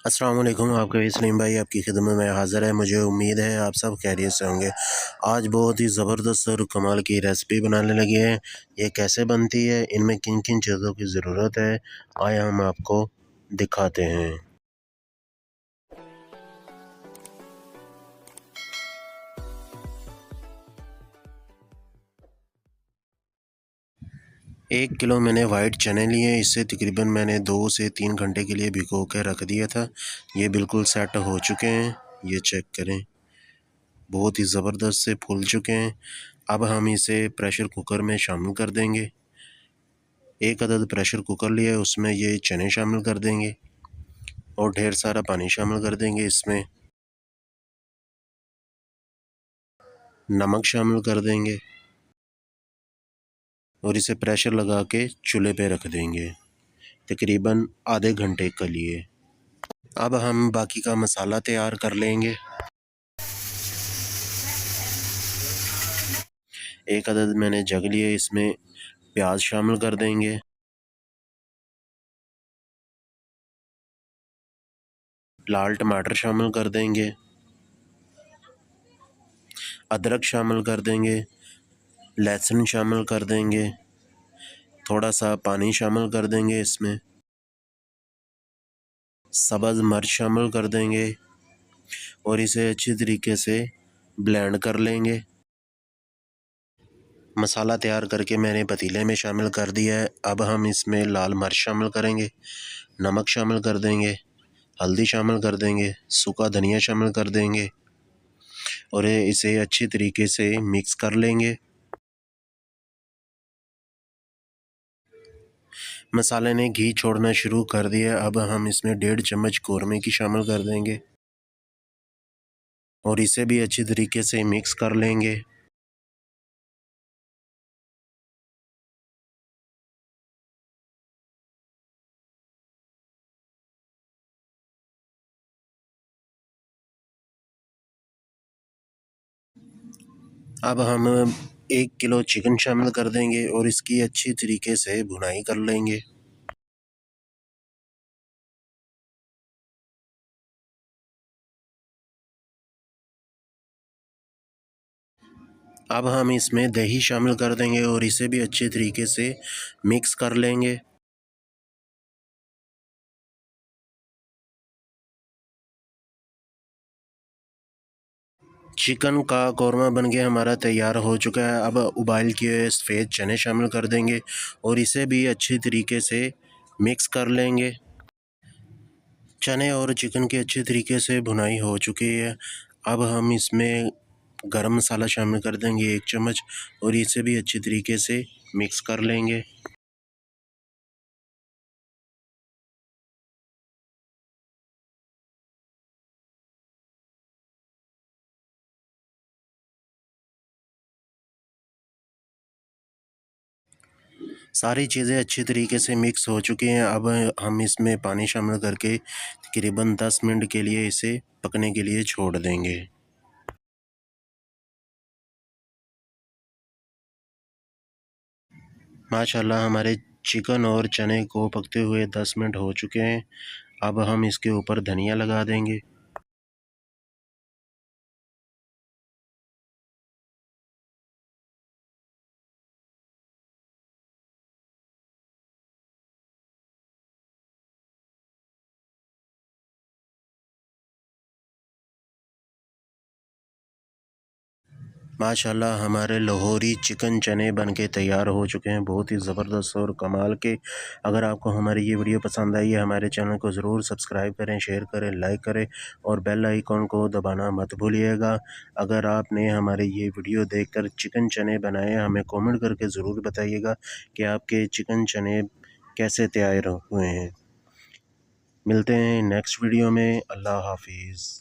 अस्सलाम वालेकुम। आपका सलीम भाई आपकी खिदमत में हाज़िर है। मुझे उम्मीद है आप सब खैरियत से होंगे। आज बहुत ही ज़बरदस्त और कमाल की रेसिपी बनाने लगे हैं। ये कैसे बनती है, इनमें किन किन चीज़ों की ज़रूरत है, आए हम आपको दिखाते हैं। 1 किलो मैंने वाइट चने लिए। इसे तकरीबन मैंने 2 से 3 घंटे के लिए भिगो के रख दिया था। ये बिल्कुल सेट हो चुके हैं, ये चेक करें, बहुत ही ज़बरदस्त से फूल चुके हैं। अब हम इसे प्रेशर कुकर में शामिल कर देंगे। एक अदद प्रेशर कुकर लिया, उसमें ये चने शामिल कर देंगे और ढेर सारा पानी शामिल कर देंगे। इसमें नमक शामिल कर देंगे और इसे प्रेशर लगा के चूल्हे पे रख देंगे तकरीबन आधे घंटे के लिए। अब हम बाकी का मसाला तैयार कर लेंगे। एक अदद मैंने जग लिए, इसमें प्याज शामिल कर देंगे, लाल टमाटर शामिल कर देंगे, अदरक शामिल कर देंगे, लहसुन शामिल कर देंगे, थोड़ा सा पानी शामिल कर देंगे, इसमें सब्ज़ मिर्च शामिल कर देंगे और इसे अच्छी तरीके से ब्लेंड कर लेंगे। मसाला तैयार करके मैंने पतीले में शामिल कर दिया है। अब हम इसमें लाल मिर्च शामिल करेंगे, नमक शामिल कर देंगे, हल्दी शामिल कर देंगे, सूखा धनिया शामिल कर देंगे और इसे अच्छी तरीके से मिक्स कर लेंगे। मसाले ने घी छोड़ना शुरू कर दिया। अब हम इसमें 1.5 चम्मच कौरमे की शामिल कर देंगे और इसे भी अच्छी तरीके से मिक्स कर लेंगे। अब हम 1 किलो चिकन शामिल कर देंगे और इसकी अच्छी तरीके से भुनाई कर लेंगे। अब हम इसमें दही शामिल कर देंगे और इसे भी अच्छे तरीके से मिक्स कर लेंगे। चिकन का कौरमा बन के हमारा तैयार हो चुका है। अब उबाल किए सफ़ेद चने शामिल कर देंगे और इसे भी अच्छी तरीके से मिक्स कर लेंगे। चने और चिकन की अच्छी तरीके से भुनाई हो चुकी है। अब हम इसमें गरम मसाला शामिल कर देंगे 1 चम्मच और इसे भी अच्छी तरीके से मिक्स कर लेंगे। सारी चीज़ें अच्छी तरीके से मिक्स हो चुकी हैं। अब हम इसमें पानी शामिल करके तकरीबन 10 मिनट के लिए इसे पकने के लिए छोड़ देंगे। माशाल्लाह हमारे चिकन और चने को पकते हुए 10 मिनट हो चुके हैं। अब हम इसके ऊपर धनिया लगा देंगे। माशाल्लाह हमारे लाहौरी चिकन चने बन के तैयार हो चुके हैं, बहुत ही ज़बरदस्त और कमाल के। अगर आपको हमारी ये वीडियो पसंद आई है, हमारे चैनल को ज़रूर सब्सक्राइब करें, शेयर करें, लाइक करें और बेल आइकॉन को दबाना मत भूलिएगा। अगर आपने हमारी ये वीडियो देखकर चिकन चने बनाए, हमें कमेंट करके ज़रूर बताइएगा कि आपके चिकन चने कैसे तैयार हुए हैं। मिलते हैं नेक्स्ट वीडियो में। अल्लाह हाफिज़।